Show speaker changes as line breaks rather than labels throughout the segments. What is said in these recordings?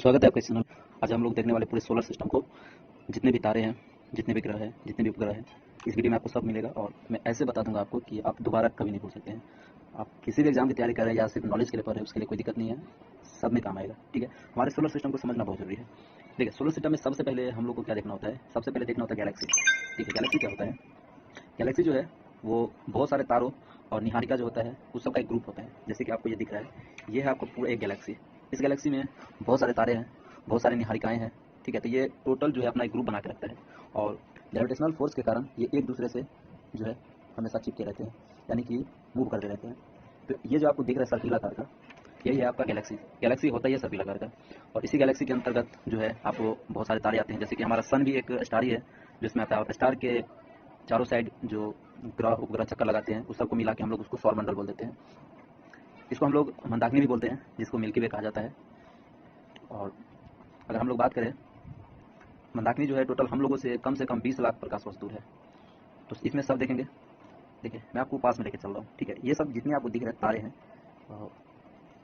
स्वागत है आपके चैनल। आज हम लोग देखने वाले पूरे सोलर सिस्टम को, जितने भी तारे हैं, जितने भी ग्रह हैं, जितने भी उपग्रह हैं, इस वीडियो में आपको सब मिलेगा। और मैं ऐसे बता दूंगा आपको कि आप दोबारा कभी नहीं भूल सकते हैं। आप किसी भी एग्जाम की तैयारी कर रहे हैं या सिर्फ नॉलेज के लिए पढ़ रहे हैं, उसके लिए कोई दिक्कत नहीं है, सब में काम आएगा। ठीक है, हमारे सोलर सिस्टम को समझना बहुत जरूरी है। देखिए, सोलर सिस्टम में सबसे पहले हम लोग को क्या देखना होता है? सबसे पहले देखना होता है गैलेक्सी। ठीक है, गैलेक्सी क्या होता है? गैलेक्सी जो है वो बहुत सारे तारों और निहारिका जो होता है उस सब का एक ग्रुप होता है। जैसे कि आपको ये दिख रहा है, ये है आपको पूरा एक गैलेक्सी। इस गैलेक्सी में बहुत सारे तारे हैं, बहुत सारी निहारिकाएं हैं। ठीक है, तो ये टोटल जो है अपना एक ग्रुप बना के रखता है। और ग्रेविटेशनल फोर्स के कारण ये एक दूसरे से जो है हमेशा चिपके रहते हैं, यानी कि मूव करते रहते हैं। तो ये जो आपको दिख रहा है सर्पिल आकार का, यही है आपका गैलेक्सी। गैलेक्सी होता ही है सर्पिल आकार का। और इसी गैलेक्सी के अंतर्गत जो है आपको बहुत सारे तारे आते हैं। जैसे कि हमारा सन भी एक स्टार ही है जिसमें आता है। और स्टार के चारों साइड जो ग्रह उपग्रह चक्कर लगाते हैं उस सबको मिला के हम लोग उसको सौर मंडल बोल देते हैं। इसको हम लोग मंदाकिनी भी बोलते हैं, जिसको मिल्की वे कहा जाता है। और अगर हम लोग बात करें, मंदाकिनी जो है टोटल हम लोगों से कम 20 लाख प्रकाश वर्ष दूर है। तो इसमें सब देखेंगे। देखिए, मैं आपको पास में लेके चल रहा हूँ। ठीक है, ये सब जितने आपको दिख रहे हैं तारे हैं, और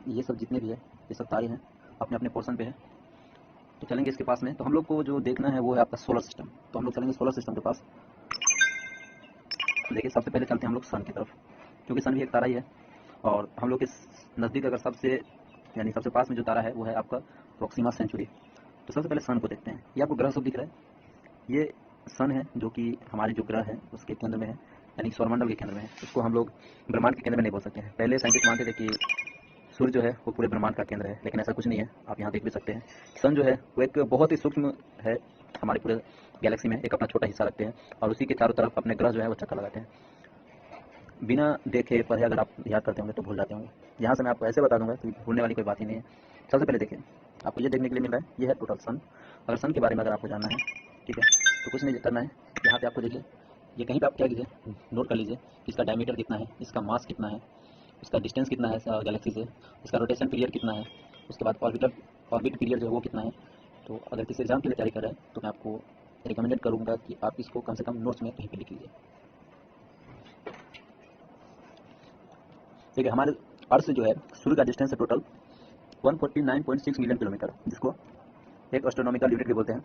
ये सब जितने भी है ये सब तारे हैं, अपने अपने पोर्शन पे है। तो चलेंगे इसके पास में। तो हम लोग को जो देखना है वो है आपका सोलर सिस्टम। तो हम लोग चलेंगे सोलर सिस्टम के पास। देखिए, सबसे पहले चलते हैं हम लोग सन की तरफ, क्योंकि सन भी एक तारा ही है। और हम लोग के नज़दीक अगर सबसे पास में जो तारा है वो है आपका प्रोक्सिमा सेंचुरी। तो सबसे पहले सन को देखते हैं। ये आपको ग्रह सब दिख रहा है, ये सन है जो कि हमारे जो ग्रह है उसके केंद्र में है, यानी सौरमंडल के केंद्र में है। उसको हम लोग ब्रह्मांड के केंद्र में नहीं बोल सकते हैं। पहले साइंटिस्ट मानते थे कि सूर्य जो है वो पूरे ब्रह्मांड का केंद्र है, लेकिन ऐसा कुछ नहीं है। आप यहाँ देख भी सकते हैं, सन जो है वो एक बहुत ही सूक्ष्म है हमारे पूरे गैलेक्सी में, एक अपना छोटा हिस्सा रखते हैं। और उसी के चारों तरफ अपने ग्रह जो है वो चक्कर लगाते हैं। बिना देखे पढ़े अगर आप याद करते होंगे तो भूल जाते होंगे। यहाँ से मैं आपको ऐसे बता दूंगा कि भूलने वाली कोई बात ही नहीं है। सबसे पहले देखिए, आपको ये देखने के लिए मिल रहा है, ये है टोटल सन। अगर सन के बारे में अगर आपको जानना है, ठीक है, तो कुछ नहीं करना है। यहाँ पे आपको देखिए, ये कहीं पे आप क्या कीजिए, नोट कर लीजिए कि इसका डायमीटर कितना है, इसका मास कितना है, इसका डिस्टेंस कितना है गैलेक्सी से, इसका रोटेशन पीरियड कितना है, उसके बाद ऑर्बिट पीरियड जो है वो कितना है। तो अगर किसी एग्जाम के लिए तैयारी कर रहे हैं तो मैं आपको रिकमेंडेड करूँगा कि आप इसको कम से कम नोट्स में कहीं पर लिख लीजिए। ठीक है, हमारे अर्थ से जो है सूर्य का डिस्टेंस है टोटल 149.6 मिलियन किलोमीटर, जिसको एक एस्ट्रोनॉमिकल यूनिट भी बोलते हैं।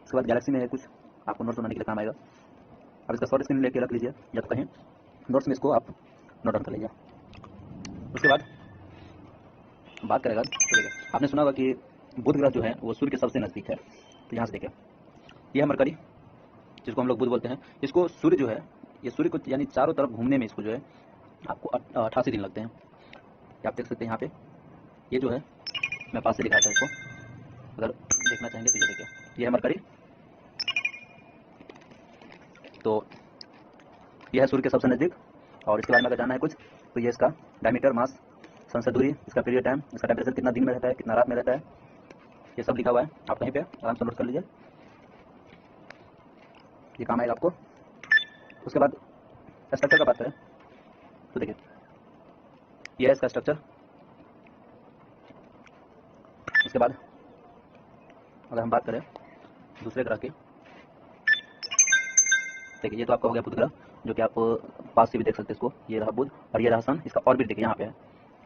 उसके बाद गैलेक्सी में है कुछ, आपको नोट्स बनाने के लिए काम आएगा। अब इसका शॉर्ट स्क्रीन लेके रख लीजिए या तो कहीं नोट्स में इसको आप नोट डाउन कर लीजिए। उसके बाद बात करेगा तो देखिए, आपने सुना होगा कि बुध ग्रह जो है वो सूर्य के सबसे नज़दीक है। तो यहाँ से देखिए, ये है मरकरी, जिसको हम लोग बुध बोलते हैं। इसको सूर्य जो है, ये सूर्य को यानी चारों तरफ घूमने में इसको जो है आपको 88 दिन लगते हैं। आप देख सकते हैं यहाँ पे, ये जो है मैं पास से दिखाता हूँ इसको, अगर देखना चाहेंगे तो ये देखिए, ये है मरकरी। तो यह है सूर्य के सबसे नज़दीक। और इसके बारे में अगर जानना है कुछ तो ये इसका डायमीटर, मास, सन से दूरी, इसका पीरियड टाइम, इसका टेम्परेचर कितना दिन में रहता है, कितना रात में रहता है, ये सब लिखा हुआ है। आप कहीं पे आराम से नोट कर लीजिए, ये काम आएगा आपको। उसके बाद स्ट्रक्चर का बात करें तो देखिए, यह है इसका स्ट्रक्चर। उसके बाद अगर हम बात करें दूसरे ग्रह की, देखिए ये तो आपका हो गया बुध ग्रह, जो कि आप पास से भी देख सकते हैं इसको। ये रहा बुध और ये रहा सन। इसका ऑर्बिट देखिए यहाँ पे है,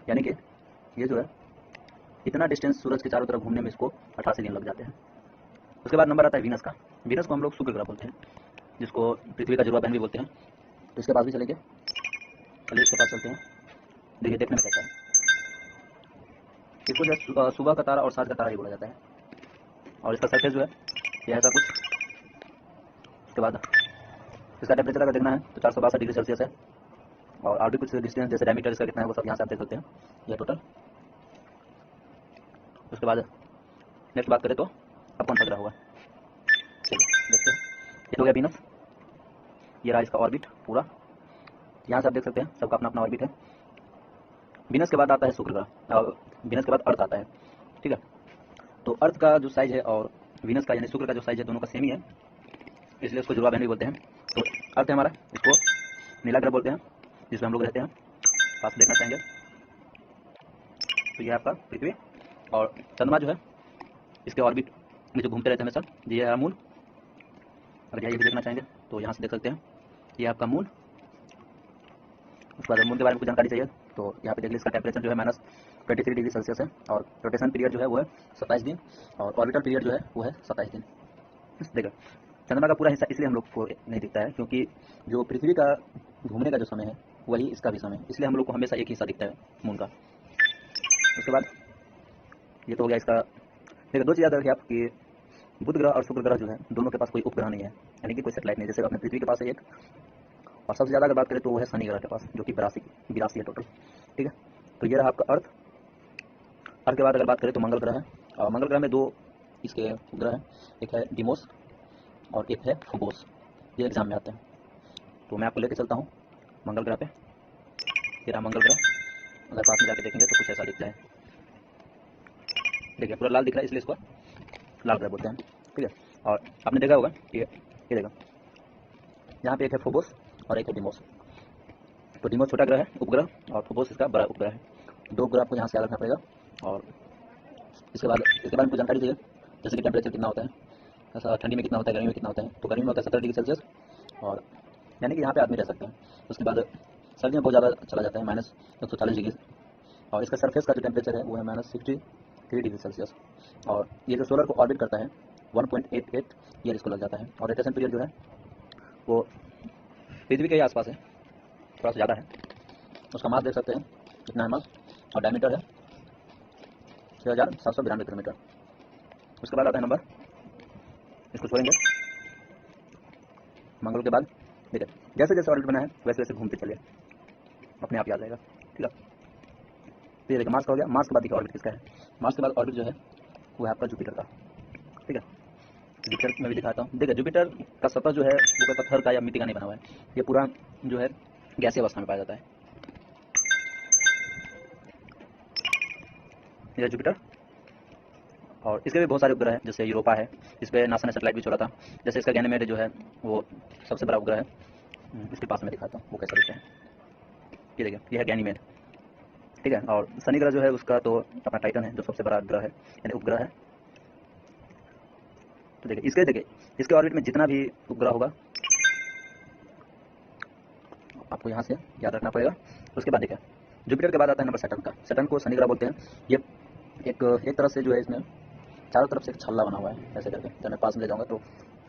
यानी कि ये जो है इतना डिस्टेंस सूरज के चारों तरफ घूमने में इसको 88 दिन लग जाते हैं। उसके बाद नंबर आता है वीनस का। वीनस को हम लोग शुक्र ग्रह बोलते हैं, जिसको पृथ्वी का जुड़वा बहन भी बोलते हैं। तो इसके पास भी चलेंगे, चलिए इसके पास चलते हैं। देखिए देखने में कैसा है, इसको जो सुबह का तारा और साँझ का तारा ही बोला जाता है। और इसका सरफेस जो है ये ऐसा कुछ। उसके बाद इसका टेम्परेचर अगर देखना है तो 462 डिग्री सेल्सियस है। और भी कुछ डिस्टेंस जैसे डायमीटर इसका कितना है वो सब यहाँ से आप देख सकते हैं, ये टोटल। उसके बाद नेक्स्ट बात करें तो अब कौन सा ग्रह हुआ, चलिए देखते हैं। ये तो हो गया वीनस, ये रहा इसका ऑर्बिट पूरा। यहाँ से आप देख सकते हैं सबका अपना अपना ऑर्बिट है। वीनस के बाद आता है शुक्र ग्रह, और वीनस के बाद अर्थ आता है। ठीक है, तो अर्थ का जो साइज है और वीनस का यानी शुक्र का जो साइज है दोनों का सेम ही है, इसलिए उसको जुड़वा बहन भी बोलते हैं। तो अर्थ है हमारा, इसको नीला ग्रह बोलते हैं, जिसमें हम लोग रहते हैं। पास देखना चाहेंगे तो ये आपका पृथ्वी। और चंद्रमा जो है इसके ऑर्बिट में जो घूमते रहते हैं हमेशा, ये है मून। अगर ये भी देखना चाहेंगे तो यहाँ से देख सकते हैं, ये आपका मून। उसके बाद मून के बारे में कुछ जानकारी चाहिए तो यहाँ पे देख लीजिए, इसका टेम्परेचर जो है 23 डिग्री सेल्सियस है और रोटेशन पीरियड जो है वो है 27 दिन और ऑर्बिटल पीरियड जो है वो है 27 दिन। देखो चंद्रमा का पूरा हिस्सा इसलिए हम लोग को नहीं दिखता है क्योंकि जो पृथ्वी का घूमने का जो समय है वही इसका भी समय है, इसलिए हम लोग को हमेशा एक हिस्सा दिखता है मून का। उसके बाद ये तो हो गया इसका। देखो दो चीज़ याद रखिए आप कि बुध ग्रह और शुक्र ग्रह जो है दोनों के पास कोई उपग्रह नहीं है, यानी कि कोई सेटेलाइट नहीं। जैसे अपने पृथ्वी के पास है एक, और सबसे ज़्यादा अगर बात करें तो वो है शनि ग्रह के पास जो कि 82 है टोटल। ठीक है, तो ये रहा आपका अर्थ। अर्थ के बाद अगर बात करें तो मंगल ग्रह है, और मंगल ग्रह में दो इसके उपग्रह हैं, एक है डिमोस और एक है फोबोस। ये एग्जाम में आते हैं, तो मैं आपको लेकर चलता हूँ मंगल ग्रह पे। ये रहा मंगल ग्रह, अगर पास में जाके देखेंगे तो कुछ ऐसा दिखता है। देखिए पूरा लाल दिख रहा है, इसलिए इसको लाल ग्रह बोलते हैं। ठीक है, और आपने देखा होगा ये देखा यहाँ पे एक है फोबोस और एक है डिमोस। तो डिमोस छोटा ग्रह है उपग्रह, और फोबोस इसका बड़ा उपग्रह है। दो उपग्रह आपको यहाँ से याद रखना पड़ेगा। और इसके बारे में कुछ जानकारी चाहिए, जैसे कि टेम्परेचर कितना होता है, ऐसा ठंडी में कितना होता है, गर्मी में कितना होता है। तो गर्मी में होता है 70 डिग्री सेल्सियस, और यानी कि यहाँ पे आदमी रह सकते हैं। उसके बाद सर्दी में बहुत ज़्यादा चला जाता है -140 डिग्री, और इसका सरफेस का जो टेम्परेचर है वो है -63 डिग्री सेल्सियस। और ये जो सोलर को ऑर्बिट करता है 1.88 ईयर इसको लग जाता है। और रोटेशन पीरियड जो है वो पृथ्वी के ही आसपास है, थोड़ा सा ज़्यादा है। उसका मास देख सकते हैं कितना है मास, और डायमीटर है 6792 किलोमीटर। उसके बाद आता है नंबर, इसको छोड़ेंगे मंगल के बाद। ठीक है, जैसे जैसे ऑर्बिट बना है वैसे वैसे घूमते चलिए, अपने आप याद आएगा। ठीक है, तो ये देखिए मार्स का हो गया। मार्स के बाद देखिए ऑर्बिट किसका है। मार्स के बाद ऑर्बिट जो है वो है आपका जुपिटर का। ठीक है, जुपिटर में भी दिखाता हूँ। देखिए जुपिटर का सतह जो है वो कोई पत्थर का या मिट्टी का नहीं बना हुआ है, ये पूरा जो है गैसीय अवस्था में पाया जाता है। ये जुपिटर, और इसके भी बहुत सारे उपग्रह हैं, जैसे यूरोपा है, इस पर नासा ने सेटेलाइट भी छोड़ा था। जैसे इसका गैनीमेड जो है वो सबसे बड़ा उपग्रह है, इसके पास में दिखाता हूँ वो कैसा दिखता है। ये देखिए ये है गैनीमेड। ठीक है, और शनि ग्रह जो है उसका तो अपना टाइटन है जो सबसे बड़ा ग्रह है यानी उपग्रह है। तो देखिए इसके ऑर्बिट में जितना भी उपग्रह होगा आपको यहाँ से याद रखना पड़ेगा। उसके बाद देखिए जुपिटर के बाद आता है नंबर सैटर्न का। सैटर्न को शनि ग्रह बोलते हैं। ये एक तरह से जो है इसमें चारों तरफ से एक छल्ला बना हुआ है ऐसे करके। जब मैं पास में ले जाऊँगा तो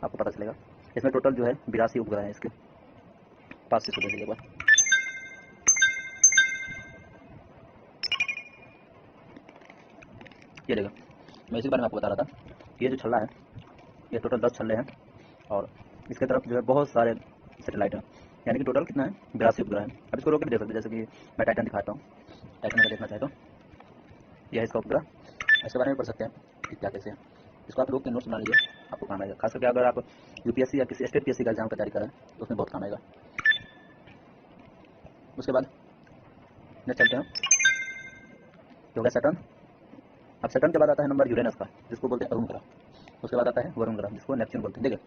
आपको पता चलेगा। इसमें टोटल जो है 82 उपग्रह हैं। इसके पास से सुधर एक बार, ये देखो मैं इसी बारे में आपको बता रहा था। ये जो छल्ला है ये टोटल 10 छल्ले हैं, और इसके तरफ जो है बहुत सारे सैटेलाइट हैं, यानी कि टोटल कितना है 82 उपग्रह है। अब इसको रोक के भी देख सकते हैं, जैसे कि मैं टाइटन दिखाता हूँ। टाइटन अगर देखना चाहे तो यह है इसका उपग्रह। इसके बारे में पढ़ सकते हैं कि क्या कैसे है। इसको आप लोग के नोट्स बना लीजिए, आपको काम आएगा। खास करके अगर आप यूपीएससी या किसी स्टेट पीएससी का एग्जाम का तैयारी कर रहे हैं तो उसमें बहुत काम आएगा। उसके बाद नेक्स्ट चलते हैं, जो है सैटर्न। अब सैटर्न के बाद आता है नंबर यूरेनस का, जिसको बोलते हैं अरुण ग्रह। उसके बाद आता है वरुण ग्रह, जिसको नेपच्यून बोलते हैं। देखिए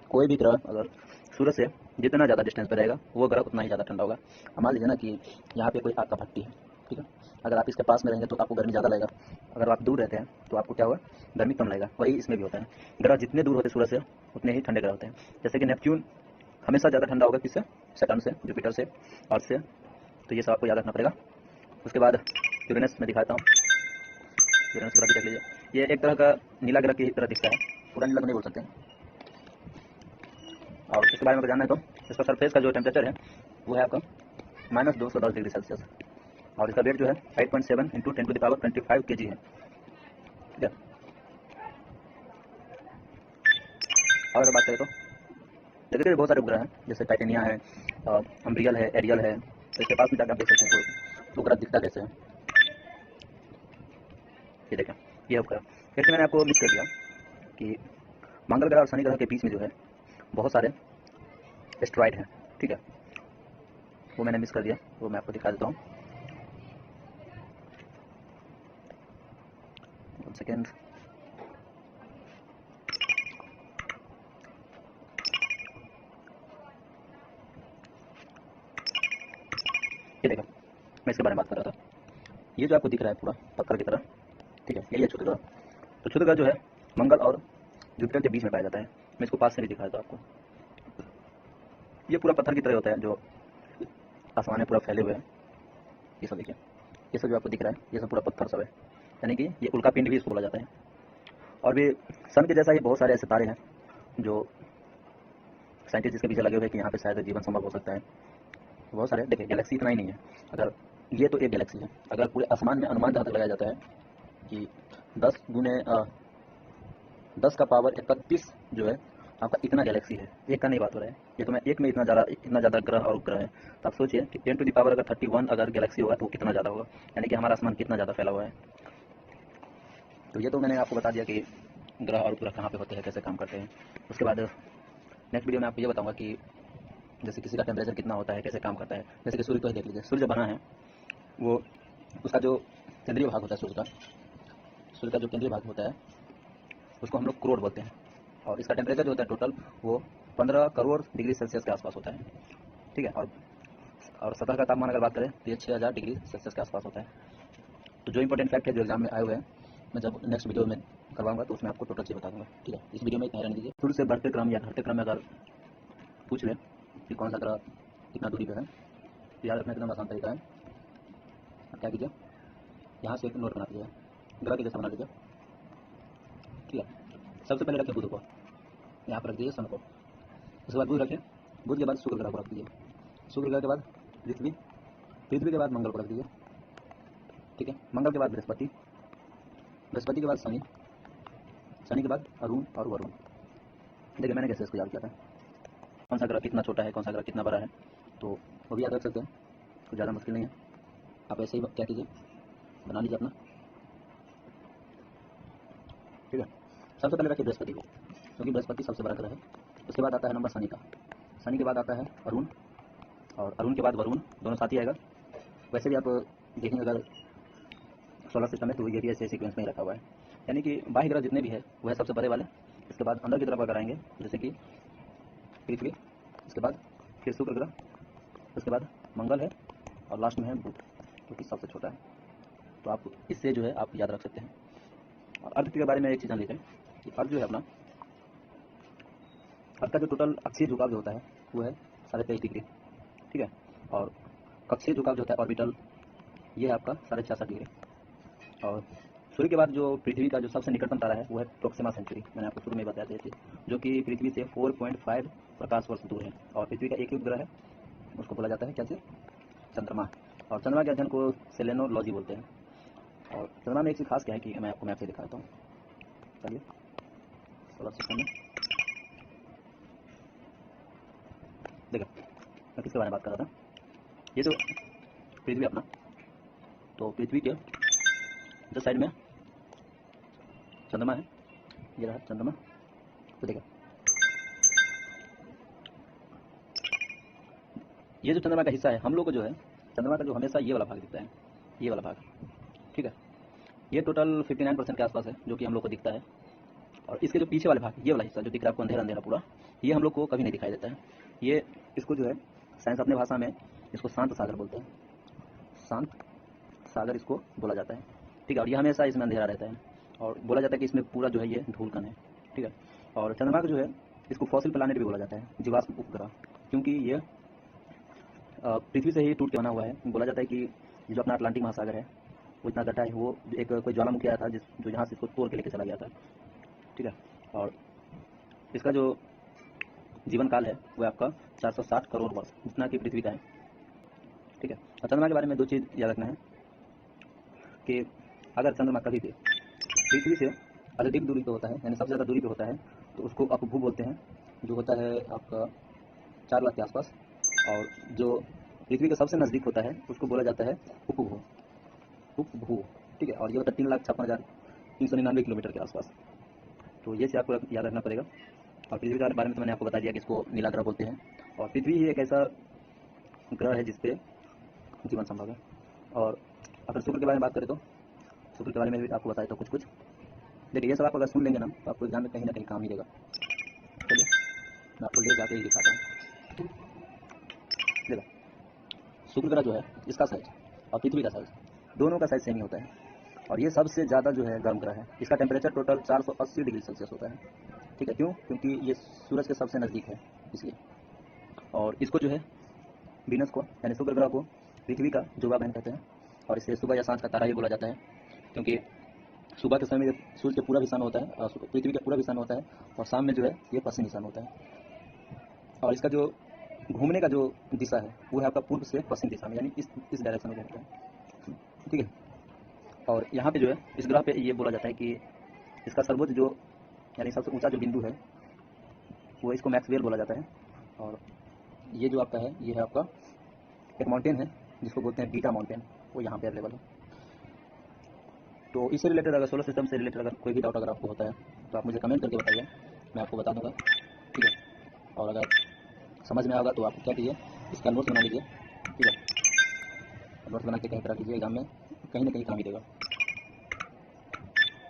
कोई भी ग्रह अगर सूरज से जितना ज़्यादा डिस्टेंस पर रहेगा वो ग्रह उतना ही ज़्यादा ठंडा होगा। अब मान लीजिए ना कि यहाँ पे कोई आग का भट्टी है, ठीक है, अगर आप इसके पास में रहेंगे तो आपको गर्मी ज़्यादा लगेगा। अगर आप दूर रहते हैं तो आपको क्या होगा, गर्मी कम लगेगा। वही इसमें भी होता है, ग्रह जितने दूर होते हैं सूरज से उतने ही ठंडे ग्रह होते हैं। जैसे कि नेपच्यून हमेशा ज़्यादा ठंडा होगा किससे, सैटर्न से, जुपिटर से, अर्थ से। तो ये सब आपको याद रखना पड़ेगा। उसके बाद यूरेनस में दिखाता हूँ। यूरेनस ग्रह भी देख लीजिए, ये एक तरह का नीला ग्रह की तरह दिखता है, पूरा नीला तो नहीं बोल सकते। और इसके बारे में जानना है तो इसका सरफेस का जो टेम्परेचर है वो है आपका -210 डिग्री सेल्सियस, और इसका वेट जो है 8.7 × 10⁻25 kg है। ठीक है, और अगर बात करें तो देखिए बहुत सारे उपग्रह हैं, जैसे टाइटेनिया है, अम्ब्रियल है, एरियल है। तो इसके पास में जाकर आप देख सकते हैं तो उपग्रह दिखता कैसे है। ये देखें ये उपग्रह, फिर मैंने आपको मिस कर दिया कि मंगल ग्रह और शनि ग्रह के बीच में जो है बहुत सारे एस्टेरॉइड हैं। ठीक है, वो मैंने मिस कर दिया, वो मैं आपको दिखा देता हूँ। 1 सेकेंड। ये देखो मैं इसके बारे में बात कर रहा था। ये जो आपको दिख रहा है पूरा पत्थर की तरह, ठीक है, यही है क्षुद्र ग्रह। तो क्षुद्र ग्रह जो है मंगल और जुपिटर के बीच में पाया जाता है। मैं इसको पास से नहीं दिखाया था आपको। ये पूरा पत्थर की तरह होता है, जो आसमान में पूरा फैले हुए हैं। ये सब देखिए ये सब जो आपको दिख रहा है ये सब पूरा पत्थर सब है, यानी कि ये उल्का पिंड भी इसको बोला जाता है। और भी सन के जैसा ही बहुत सारे ऐसे तारे हैं जो साइंटिस्ट इसके पीछे लगे हुए हैं कि यहाँ पे शायद जीवन संभव हो सकता है। बहुत सारे, देखिए गैलेक्सी इतना ही नहीं है, अगर ये तो एक गैलेक्सी है, अगर पूरे आसमान में अनुमान जहाँ तक लगाया जाता है कि 10 गुने 10 का पावर 31 जो है आपका इतना गैलेक्सी है। एक का नहीं बात हो रहा है, ये तो मैं एक में इतना ज़्यादा ग्रह और उपग्रह है। तो आप सोचिए कि 10 टू दी पावर अगर 31 अगर गैलेक्सी होगा तो कितना ज़्यादा होगा, यानी कि हमारा आसमान कितना ज़्यादा फैला हुआ है। तो ये तो मैंने आपको बता दिया कि ग्रह और उपग्रह कहाँ पे होते हैं, कैसे काम करते हैं। उसके बाद नेक्स्ट वीडियो में आपको ये बताऊंगा कि जैसे किसी का टेम्परेचर कितना होता है, कैसे काम करता है। जैसे कि सूर्य को ही देख लीजिए, सूर्य जब बना है वो उसका जो केंद्रीय भाग होता है सूर्य का जो केंद्रीय भाग होता है उसको हम लोग क्रोड बोलते हैं, और इसका टेम्परेचर जो होता है टोटल वो 15 करोड़ डिग्री सेल्सियस के आसपास होता है, ठीक है। और सतह का तापमान अगर बात करें तो ये 6000 डिग्री सेल्सियस के आसपास होता है। तो जो इंपॉर्टेंट फैक्ट है जो एग्जाम में आए हुए हैं, मैं जब नेक्स्ट वीडियो में करवाऊंगा तो उसमें आपको टोटल चीज़ बता दूंगा, ठीक है। इस वीडियो में इतना रहने दीजिए। सूर्य से बढ़ते क्रम या घटते क्रम में अगर पूछ लें कि कौन सा ग्रह कितना दूरी पे है, तो याद रखना एकदम आसान तरीका है। आप क्या कीजिए, यहाँ से एक नोट बना लीजिए, ग्रह के जैसा बना लीजिए, ठीक है। सबसे पहले रखिए बुध को, यहाँ पर रख दीजिए सन को, उसके बाद बुध रखिए, बुध के बाद शुक्र ग्रह को रख दीजिए, शुक्र ग्रह के बाद पृथ्वी, पृथ्वी के बाद मंगल को रख दीजिए, ठीक है। मंगल के बाद बृहस्पति, बृहस्पति के बाद शनि, शनि के बाद अरुण और वरुण। देखिए मैंने कैसे इसको याद किया था, कौन सा ग्रह कितना छोटा है, कौन सा ग्रह कितना बड़ा है, तो वो भी याद रख सकते हैं, तो ज़्यादा मुश्किल नहीं है। आप ऐसे ही क्या कीजिए, बना लीजिए अपना, ठीक है। सबसे पहले रखिए बृहस्पति को, क्योंकि बृहस्पति सबसे बड़ा ग्रह है। उसके बाद आता है नंबर शनि का, शनि के बाद आता है अरुण, और अरुण के बाद वरुण, दोनों साथ ही आएगा। वैसे भी आप देखेंगे अगर सोलर सिस्टम में तो ये भी ऐसे सीक्वेंस में ही रखा हुआ है, यानी कि बाह्य ग्रह जितने भी है वह सबसे बड़े वाले, इसके बाद अंदर की तरफ अगर आएंगे जैसे कि पृथ्वी, इसके बाद फिर शुक्र ग्रह, उसके बाद मंगल है, और लास्ट में है बुध जो कि सबसे छोटा है। तो आप इससे जो है आप याद रख सकते हैं। और अर्थ के बारे में एक चीज़ जान लीजिए कि अर्थ जो है अपना, अर्थ का जो टोटल अक्षीय झुकाव जो होता है वो है 23.5 डिग्री, ठीक है। और कक्षीय झुकाव जो होता है ऑर्बिटल, ये है आपका 66.5 डिग्री। और सूर्य के बाद जो पृथ्वी का जो सबसे निकटतम तारा है वो है प्रोक्सिमा सेंचुरी, मैंने आपको शुरू में बताया था, जो कि पृथ्वी से 4.5 प्रकाश वर्ष दूर है। और पृथ्वी का एक ही उपग्रह है, उसको बोला जाता है क्या से, चंद्रमा। और चंद्रमा के अध्ययन को सेलेनोलॉजी बोलते हैं। और चंद्रमा में एक चीज़ खास क्या है कि मैं आपको मैप से दिखाता हूँ, चलिए सोलर सिस्टम में देखो मैं किसके बारे में बात कर रहा था। ये जो पृथ्वी अपना, तो पृथ्वी के जो साइड में चंद्रमा है, ये रहा चंद्रमा। तो देखो ये जो चंद्रमा का हिस्सा है, हम लोग को जो है चंद्रमा का जो हमेशा ये वाला भाग दिखता है, ये वाला भाग, ठीक है। ये टोटल 59% के आसपास है जो कि हम लोग को दिखता है। और इसके जो पीछे वाले भाग, ये वाला हिस्सा जो दिख रहा है आपको अंधेरा अंधेरा पूरा, ये हम लोग को कभी नहीं दिखाई देता है। ये इसको जो है साइंस अपने भाषा में इसको शांत सागर बोलते हैं, शांत सागर इसको बोला जाता है, ठीक है। और ये हमेशा इसमें अंधेरा रहता है, और बोला जाता है कि इसमें पूरा जो है ये धूलकण है, ठीक है। और चंद्रमा को जो है इसको फॉसिल प्लैनेट भी बोला जाता है, जीवाश्म उपग्रह, क्योंकि ये पृथ्वी से ही टूट के बना हुआ है। बोला जाता है कि जो अपना अटलांटिक महासागर है वो इतना गड्ढा है, वो एक कोई ज्वालामुखी आया था जो यहाँ से इसको तोड़ के लेके चला गया था, ठीक है। और इसका जो जीवन काल है वो आपका 460 करोड़ वर्ष, जितना कि पृथ्वी का है, ठीक है। और चंद्रमा के बारे में दो चीज़ याद रखना है कि अगर चंद्रमा कभी भी पृथ्वी से अधिक दूरी पे होता है, यानी सबसे ज़्यादा दूरी पे होता है, तो उसको अपभू बोलते हैं, जो होता है आपका 4 लाख के आसपास। और जो पृथ्वी के सबसे नज़दीक होता है उसको बोला जाता है उपभू, उपभू, ठीक है। और ये होता है 3,56,399 किलोमीटर के आसपास। तो ये चीज़ आपको याद रखना पड़ेगा। और पृथ्वी के बारे में तो मैंने आपको बता दिया कि इसको नीला ग्रह बोलते हैं, और पृथ्वी ही एक ऐसा ग्रह है जिसपे जीवन संभव है। और अगर शुक्र के बारे में बात करें तो शुक्र के बारे में भी आपको बताया तो कुछ कुछ देखिए, ये सब आप अगर सुन लेंगे ना तो आपको एग्जाम में कहीं ना कहीं काम ही देगा। चलिए मैं आपको ले जाके ही दिखाता हूँ। देखो शुक्र ग्रह जो है इसका साइज और पृथ्वी का साइज, दोनों का साइज सेम ही होता है। और ये सबसे ज़्यादा जो है गर्म ग्रह है, इसका टेम्परेचर टोटल 480 डिग्री सेल्सियस होता है, ठीक है। क्यों? क्योंकि ये सूरज के सबसे नज़दीक है इसलिए। और इसको जो है वीनस को, यानी शुक्र ग्रह को पृथ्वी का जुड़वा बहन कहते हैं। और इसे सुबह या सांझ का तारा ही बोला जाता है, क्योंकि सुबह के समय सूर्य के पूरा ईशान होता है और पृथ्वी का पूरा ईशान होता है, और शाम में जो है ये पश्चिम ईशान होता है। और इसका जो घूमने का जो दिशा है वो है आपका पूर्व से पश्चिम दिशा में, यानी इस डायरेक्शन में घूमता है, ठीक है। और यहाँ पे जो है इस ग्रह पे ये बोला जाता है कि इसका सर्वोच्च जो यानी सबसे ऊंचा जो बिंदु है वो इसको मैक्सवेल बोला जाता है। और ये जो आपका है ये है आपका एक माउंटेन है जिसको बोलते हैं बीटा माउंटेन, वो यहाँ पे अवेलेबल है। तो इससे रिलेटेड अगर सोलर सिस्टम से रिलेटेड अगर कोई भी डाउट अगर आपको होता है तो आप मुझे कमेंट करके बताइए, मैं आपको बता दूंगा, ठीक है। और अगर समझ में आएगा तो आप क्या कीजिए, इसका नोट्स बना लीजिए, ठीक है। नोट्स बना के कहीं पर रख लीजिए, एग्जाम में कहीं ना कहीं काम ही देगा।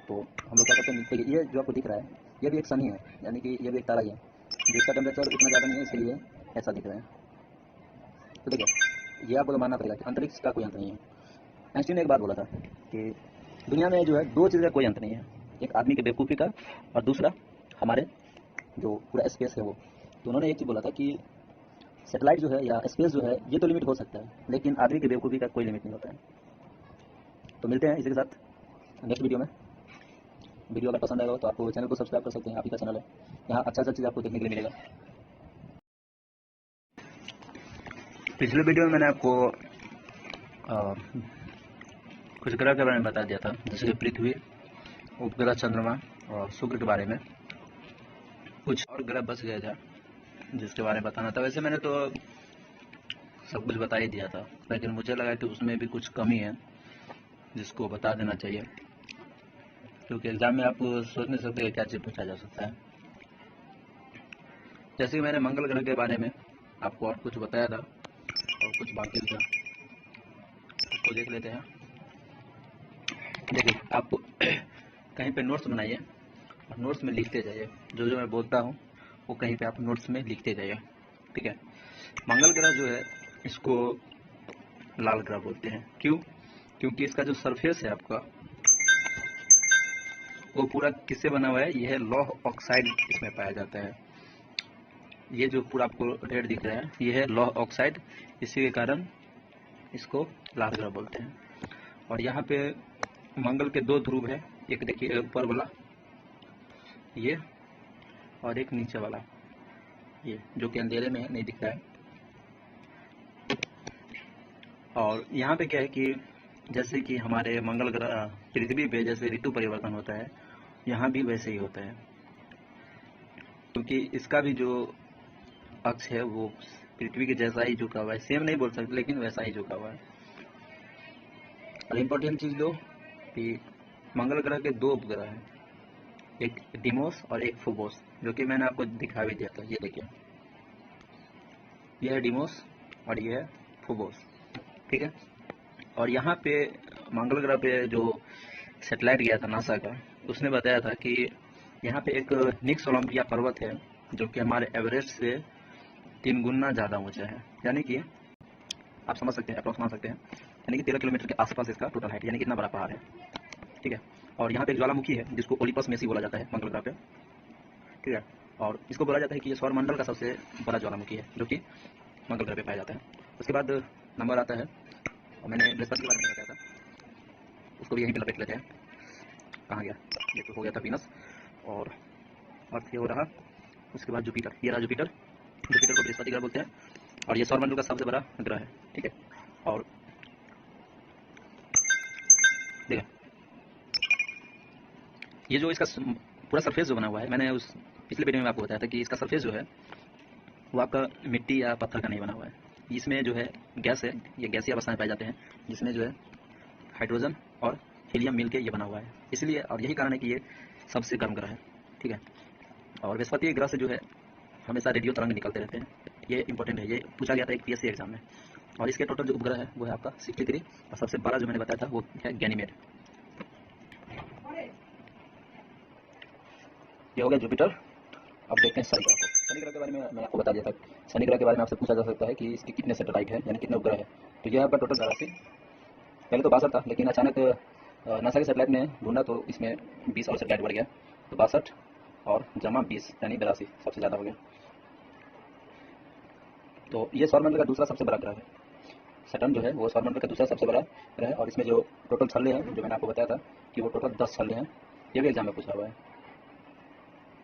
तो हम लोग क्या करते हैं, देखिए ये जो आपको दिख रहा है ये भी एक सन ही है, यानी कि ये भी एक तारा ही है, जिसका टेम्परेचर उतना ज़्यादा नहीं है इसलिए ऐसा दिख रहा है। तो देखिए ये आपको तो मानना पड़ेगा कि अंतरिक्ष का कोई अंत नहीं है। आइंस्टीन ने एक बात बोला था कि दुनिया में जो है दो चीज़ का कोई अंत नहीं है, एक आदमी की बेवकूफ़ी का और दूसरा हमारे जो पूरा स्पेस है वो। तो उन्होंने एक चीज़ बोला था कि सैटेलाइट जो है या स्पेस जो है ये तो लिमिट हो सकता है, लेकिन आदमी की बेवकूफ़ी का कोई लिमिट नहीं होता है। तो मिलते हैं इसी के साथ नेक्स्ट वीडियो में। वीडियो अगर पसंद आएगा तो आपको चैनल को सब्सक्राइब कर सकते हैं, आप ही का चैनल है, यहाँ अच्छा चीज़ आपको देखने के लिए मिलेगा। पिछले वीडियो में मैंने आपको कुछ ग्रह के बारे में बता दिया था, जैसे कि पृथ्वी, उपग्रह चंद्रमा और शुक्र के बारे में। कुछ और ग्रह बच गया था जिसके बारे में बताना था। वैसे मैंने तो सब कुछ बता ही दिया था, लेकिन मुझे लगा कि उसमें भी कुछ कमी है जिसको बता देना चाहिए, क्योंकि एग्जाम में आप सोच नहीं सकते कि क्या चीज़ पूछा जा सकता है। जैसे कि मैंने मंगल ग्रह के बारे में आपको और कुछ बताया था और कुछ बाकी था, उसको देख लेते हैं। देखिए आप कहीं पे नोट्स बनाइए और नोट्स में लिखते जाइए, जो जो मैं बोलता हूँ वो कहीं पे आप नोट्स में लिखते जाइए, ठीक है। मंगल ग्रह जो है इसको लाल ग्रह बोलते हैं, क्यों? क्योंकि इसका जो सरफेस है आपका वो पूरा किससे बना हुआ है, यह लौह ऑक्साइड इसमें पाया जाता है। ये जो पूरा आपको रेड दिख रहा है ये है लौह ऑक्साइड, इसी के कारण इसको लाल ग्रह बोलते हैं। और यहाँ पे मंगल के दो ध्रुव है, एक देखिए ऊपर वाला ये और एक नीचे वाला ये, जो कि अंधेरे में नहीं दिख रहा है। और यहाँ पे क्या है कि जैसे कि हमारे मंगल ग्रह पृथ्वी पे जैसे ऋतु परिवर्तन होता है, यहाँ भी वैसे ही होता है, क्योंकि इसका भी जो अक्ष है वो पृथ्वी के जैसा ही झुका हुआ है, सेम नहीं बोल सकते लेकिन वैसा ही झुका हुआ है। और इम्पोर्टेंट चीज़ लो कि मंगल ग्रह के दो उपग्रह हैं, एक डिमोस और एक फोबोस, जो कि मैंने आपको दिखा भी दिया था। ये देखिए यह है डिमोस और ये है फोबोस, ठीक है। और यहाँ पे मंगल ग्रह पे जो सैटेलाइट गया था नासा का, उसने बताया था कि यहाँ पे एक निक्स ओलंपिया पर्वत है जो कि हमारे एवरेस्ट से 3 गुना ज़्यादा ऊंचा है, यानी कि आप समझ सकते हैं, अप्रॉक्स मान सकते हैं, यानी कि 13 किलोमीटर के आसपास इसका टोटल हाइट, यानी कितना बड़ा पहाड़ है, ठीक है। और यहाँ पे एक ज्वालामुखी है जिसको ओलिपस मेसी बोला जाता है मंगल ग्रह पे, ठीक है। और इसको बोला जाता है कि ये सौरमंडल का सबसे बड़ा ज्वालामुखी है जो कि मंगल ग्रह पे पाया जाता है। उसके बाद नंबर आता है, और मैंने बृहस्पति के बारे में बताया था, उसको भी यहीं पे लपेट लेते हैं। कहाँ गया, ये तो हो गया था वीनस और अर्थ ये हो रहा। उसके बाद जुपिटर, ये रहा जुपिटर, जुपिटर को बृहस्पति ग्रह बोलते हैं और ये सौरमंडल का सबसे बड़ा ग्रह है, ठीक है। और देखिए ये जो इसका पूरा सरफेस जो बना हुआ है, मैंने उस पिछले वीडियो में आपको बताया था कि इसका सरफेस जो है वो आपका मिट्टी या पत्थर का नहीं बना हुआ है, इसमें जो है गैस है, ये गैसीय अवस्था में पाए जाते हैं, जिसमें जो है हाइड्रोजन और हीलियम मिल के ये बना हुआ है, इसलिए। और यही कारण है कि ये सबसे गर्म ग्रह है, ठीक है। और बृहस्पति ग्रह से जो है हमेशा रेडियो तरंग निकलते रहते हैं, ये इंपॉर्टेंट है, ये पूछा गया था एक पीएससी एग्जाम में। और इसके टोटल जो उपग्रह है वो है आपका 63, और सबसे बड़ा जो मैंने बताया था वो है गैनीमेड। ये हो गया जुपिटर। अब देखते हैं शनि ग्रह को। शनि ग्रह के बारे में मैंने आपको बता दिया था, शनि ग्रह के बारे में आपसे पूछा जा सकता है कि इसके कितने सैटेलाइट है, यानी कितने उपग्रह है। तो यह आपका टोटल 82, पहले तो 62 था, लेकिन अचानक नासा के सैटेलाइट ने ढूंढा तो इसमें 20 और सैटेलाइट बढ़ गया, तो 62 और जमा 20 यानी 82 सबसे ज़्यादा हो गया। तो ये सौरमंडल का दूसरा सबसे बड़ा ग्रह है। सैटर्न जो है वो सौरमंडल का दूसरा सबसे बड़ा ग्रह है, और इसमें जो टोटल छल्ले हैं जो मैंने आपको बताया था कि वो टोटल 10 छल्ले हैं। ये भी एग्जाम में पूछा हुआ है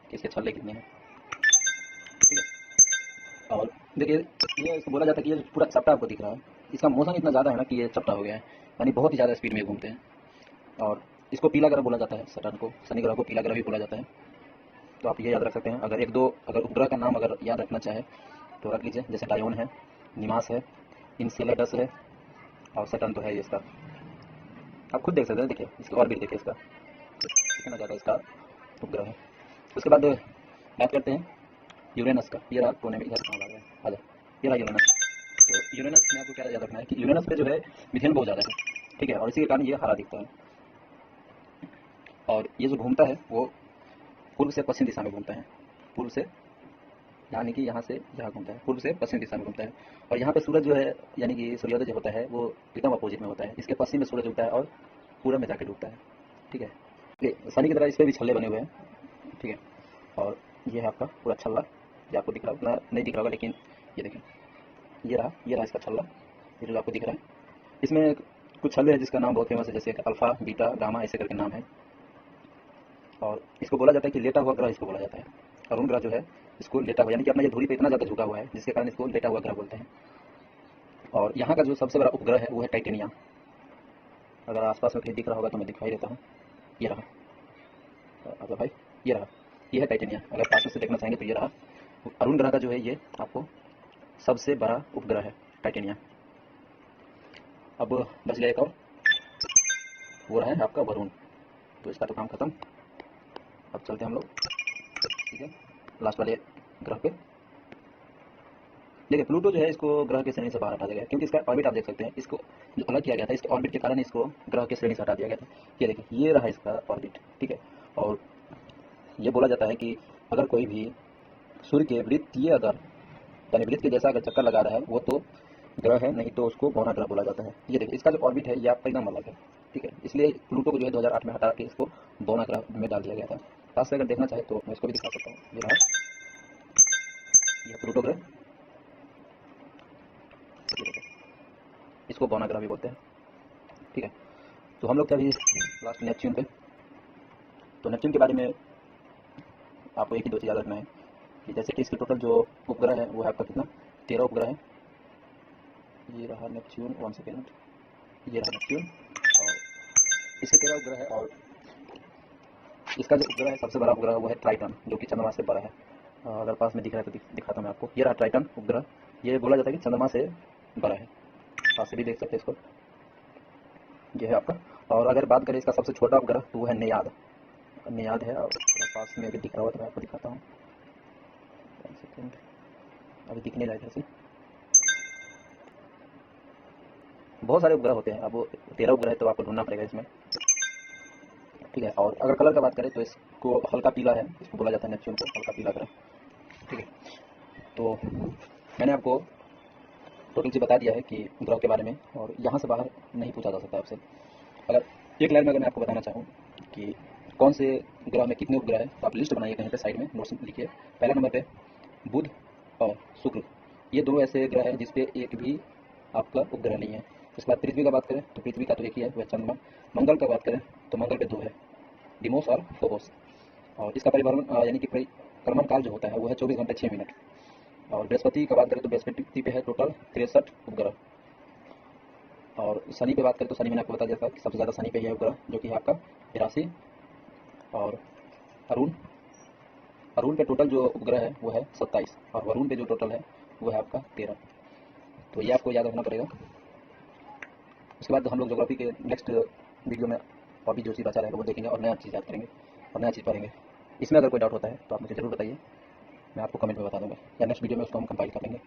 कि इसके छल्ले कितने हैं, ठीक है। और देखिए, ये इसको बोला जाता है कि ये पूरा चपटा आपको दिख रहा है, इसका मोशन इतना ज़्यादा है ना कि ये चपटा हो गया है, यानी बहुत ही ज़्यादा स्पीड में घूमते हैं। और इसको पीला ग्रह बोला जाता है, सैटर्न को, शनि ग्रह को पीला ग्रह भी बोला जाता है। तो आप ये याद रख सकते हैं। अगर एक दो अगर उपग्रह का नाम अगर याद रखना चाहे तो रख लीजिए, जैसे डायोन है, निमास है, इनसेलेडस है, और सैटर्न तो है ये इसका। आप खुद देख सकते हैं, देखिए इसकी ऑर्बिट देखिए, इसका कितना ज़्यादा इसका उपग्रह है। उसके बाद बात करते हैं यूरेनस का। ये रहा कोने में, इधर कहाँ लगा है, आ जाए, ये रहा यूरेनस। तो यूरेनस में आपको क्या याद रखना है कि यूरेनस पे जो है मिथेन बहुत ज़्यादा है, ठीक है, और इसी के कारण ये हरा दिखता है। और ये जो घूमता है वो पूर्व से पश्चिम दिशा में घूमता है, पूर्व से, यानी कि यहाँ से यहाँ घूमता है, पूर्व से पश्चिम दिशा में घूमता है। और यहाँ पे सूरज जो है, यानी कि सूर्योदय जो होता है वो एकदम अपोजिट में होता है, इसके पश्चिम में सूरज उगता है और पूरब में जाके डूबता है, ठीक है। ये शनि की तरह इस पर भी छल्ले बने हुए हैं, ठीक है। और ये है आपका पूरा छल्ला, ये आपको दिख रहा उतना नहीं दिख रहा होगा, लेकिन ये देखें, ये रहा इसका छल्ला, ये जो आपको दिख रहा है। इसमें कुछ छल्ले हैं जिसका नाम बहुत फेमस है, जैसे अल्फा, बीटा, गामा, ऐसे करके नाम है। और इसको बोला जाता है कि लेटा हुआ ग्रह इसको बोला जाता है। अरुण ग्रह जो है इसको लेटा हुआ, यानी कि अपना ये धुरी पे इतना ज़्यादा झुका हुआ है जिसके कारण इसको लेटा हुआ ग्रह बोलते हैं। और यहाँ का जो सबसे बड़ा उपग्रह है वो है टाइटेनिया। अगर आसपास में कहीं दिख रहा होगा तो मैं दिखाई देता हूँ, ये रहा, मतलब भाई ये रहा, ये है टाइटेनिया। अगर पास से देखना चाहेंगे तो ये रहा। अरुण ग्रह का जो है ये आपको सबसे बड़ा उपग्रह है टाइटेनिया। अब बच गया एक और, वो रहा है आपका वरुण। तो इसका तो काम खत्म। अब चलते हैं हम लोग, ठीक है, लास्ट वाले ग्रह पे। देखिए प्लूटो जो है इसको ग्रह के श्रेणी से बाहर हटा दिया गया, क्योंकि इसका ऑर्बिट आप देख सकते हैं, इसको जो अलग किया गया था इसके ऑर्बिट के कारण इसको ग्रह के श्रेणी से हटा दिया गया था। ये देखिए, ये रहा इसका ऑर्बिट, ठीक है। और ये बोला जाता है कि अगर कोई भी सूर्य के वृत्तीय अगर, यानी वृत्त के जैसा अगर चक्कर लगा रहा है वो तो ग्रह है, नहीं तो उसको बौना ग्रह बोला जाता है। ये देखिए इसका जो ऑर्बिट है ये आपका एकदम अलग है, ठीक है। इसलिए प्लूटो को जो है 2008 में हटा के इसको बौना ग्रह में डाल दिया गया था। पास से अगर देखना चाहे तो मैं इसको भी दिखा सकता हूँ, ये रहा, ये प्लूटो ग्रह, इसको बौना ग्रह भी बोलते हैं, ठीक है। तो हम लोग क्या अभी लास्ट नेपच्यून पे। तो नेपच्यून के बारे में आपको एक ही दो चीज़ याद रखना है कि जैसे कि इसके टोटल जो उपग्रह है वो है आपका कितना, 13 उपग्रह है। ये रहा नेपच्यून, 1 सेकेंड, ये रहा नेपच्यून, और इसके 13 उपग्रह है। और इसका जो उपग्रह है सबसे बड़ा उपग्रह वो है ट्राइटन, जो कि चंद्रमा से बड़ा है। अगर पास में दिख रहा है तो दिखाता हूँ मैं आपको, ये रहा ट्राइटन उपग्रह। ये बोला जाता है कि चंद्रमा से बड़ा है, पास से भी देख सकते हैं इसको, ये है आपका। और अगर बात करें इसका सबसे छोटा उपग्रह तो वो है नेयाद, नेयाद है। और पास में अगर दिख रहा हो तो मैं आपको दिखाता हूँ, 1 सेकेंड, अभी दिखने लगा से। बहुत सारे उपग्रह होते हैं, अब 13 उपग्रह है तो आपको ढूंढना पड़ेगा इसमें, ठीक है। और अगर कलर का बात करें तो इसको हल्का पीला है, इसको बोला जाता है नेपच्यून को हल्का पीला ग्रह, ठीक है। तो मैंने आपको टोटल चीज़ बता दिया है कि ग्रह के बारे में, और यहाँ से बाहर नहीं पूछा जा सकता आपसे। अगर एक लाइन में अगर मैं आपको बताना चाहूँ कि कौन से ग्रह में कितने उपग्रह हैं तो आप लिस्ट बनाइए कहीं पे साइड में, नोट्स लिखिए। पहला नंबर पे बुध और शुक्र, ये दो ऐसे ग्रह हैं जिसपे एक भी आपका उपग्रह नहीं है। उसके बाद पृथ्वी का बात करें तो पृथ्वी का तो एक ही है, वह चंद्रमा। मंगल का बात करें तो मंगल पे 2 है, डिमोस और फोबोस। और इसका परिभ्रमण यानी कि परिक्रमण काल जो होता है वो है 24 घंटे 6 मिनट। और बृहस्पति का बात करें तो बृहस्पति पे है टोटल 63 उपग्रह। और शनि पे बात करें तो शनि मैंने आपको बता दिया था कि सबसे ज़्यादा शनि पे है उपग्रह, जो कि है आपका 82। और अरुण, अरुण पे टोटल जो उपग्रह है वो है 27, और वरुण पे जो टोटल है वो है आपका 13। तो ये आपको याद रखना पड़ेगा। उसके बाद हम लोग ज्योग्राफी के नेक्स्ट वीडियो में और भी जो चीज़ बचा रहेगा वो देखेंगे और नया चीज़ याद करेंगे और नया चीज़ पढ़ेंगे। इसमें अगर कोई डाउट होता है तो आप मुझे ज़रूर बताइए, मैं आपको कमेंट में बता दूंगा, या नेक्स्ट वीडियो में उसको हम कंपाइल करेंगे।